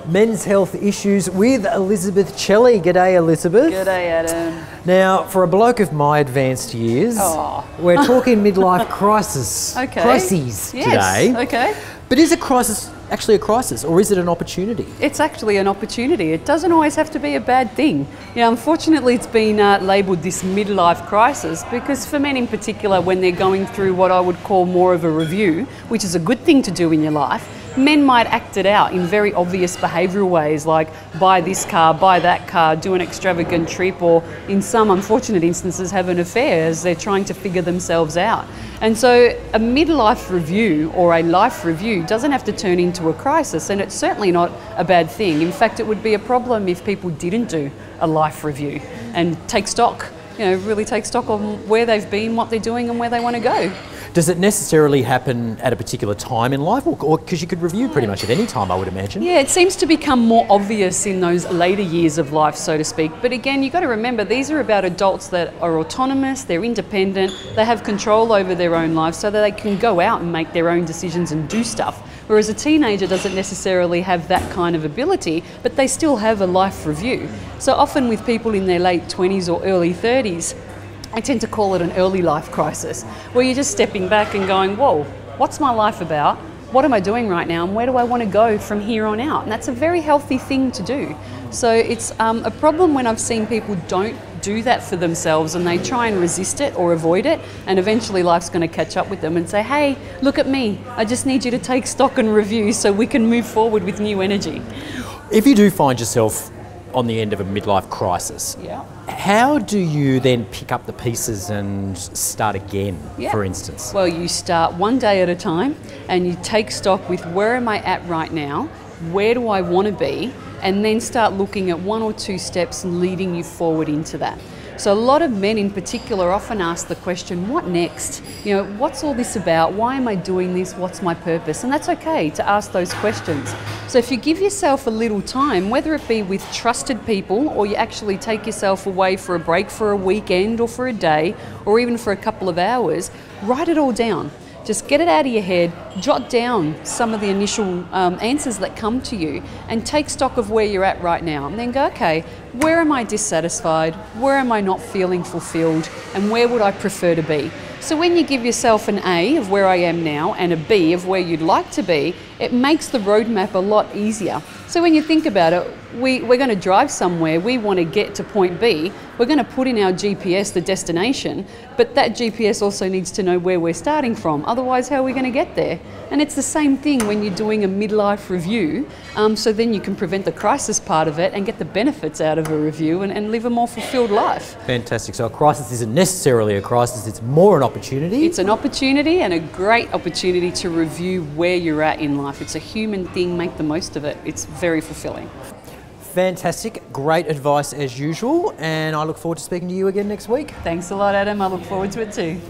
Men's Health Issues with Elizabeth Chelly. G'day, Elizabeth. G'day, Adam. Now, for a bloke of my advanced years, we're talking midlife crisis. Crises today. Okay. But is a crisis actually a crisis, or is it an opportunity? It's actually an opportunity. It doesn't always have to be a bad thing. Unfortunately, it's been labelled this midlife crisis because for men in particular, when they're going through what I would call more of a review, which is a good thing to do in your life, men might act it out in very obvious behavioural ways, like buy this car, buy that car, do an extravagant trip, or in some unfortunate instances have an affair as they're trying to figure themselves out. And so a midlife review or a life review doesn't have to turn into a crisis, and it's certainly not a bad thing. In fact, it would be a problem if people didn't do a life review and take stock, really take stock on where they've been, what they're doing and where they want to go. Does it necessarily happen at a particular time in life, or because you could review pretty much at any time, I would imagine? Yeah, it seems to become more obvious in those later years of life, so to speak. But again, you've got to remember, these are about adults that are autonomous, they're independent, they have control over their own lives so that they can go out and make their own decisions and do stuff. Whereas a teenager doesn't necessarily have that kind of ability, but they still have a life review. So often with people in their late 20s or early 30s, I tend to call it an early life crisis, where you're just stepping back and going, whoa, what's my life about? What am I doing right now? And where do I want to go from here on out? And that's a very healthy thing to do. So it's a problem when I've seen people don't do that for themselves and they try and resist it or avoid it, and eventually life's going to catch up with them and say, hey, look at me. I just need you to take stock and review so we can move forward with new energy. If you do find yourself on the end of a midlife crisis, how do you then pick up the pieces and start again, for instance? Well, you start one day at a time and you take stock with where am I at right now, where do I want to be, and then start looking at one or two steps leading you forward into that. So a lot of men in particular often ask the question, what next? What's all this about? Why am I doing this? What's my purpose? And that's okay to ask those questions. So if you give yourself a little time, whether it be with trusted people or you actually take yourself away for a break for a weekend or for a day or even for a couple of hours, write it all down. Just get it out of your head, jot down some of the initial answers that come to you and take stock of where you're at right now, and then go, okay, where am I dissatisfied? Where am I not feeling fulfilled? And where would I prefer to be? So when you give yourself an A of where I am now and a B of where you'd like to be, it makes the roadmap a lot easier. So when you think about it, we're going to drive somewhere, we want to get to point B, we're going to put in our GPS the destination, but that GPS also needs to know where we're starting from, otherwise how are we going to get there? And it's the same thing when you're doing a midlife review, so then you can prevent the crisis part of it and get the benefits out of a review and live a more fulfilled life. Fantastic. So a crisis isn't necessarily a crisis, it's more an opportunity? It's an opportunity, and a great opportunity to review where you're at in life. It's a human thing, make the most of it. It's very fulfilling. Fantastic, great advice as usual, and I look forward to speaking to you again next week. Thanks a lot, Adam. I look forward to it too.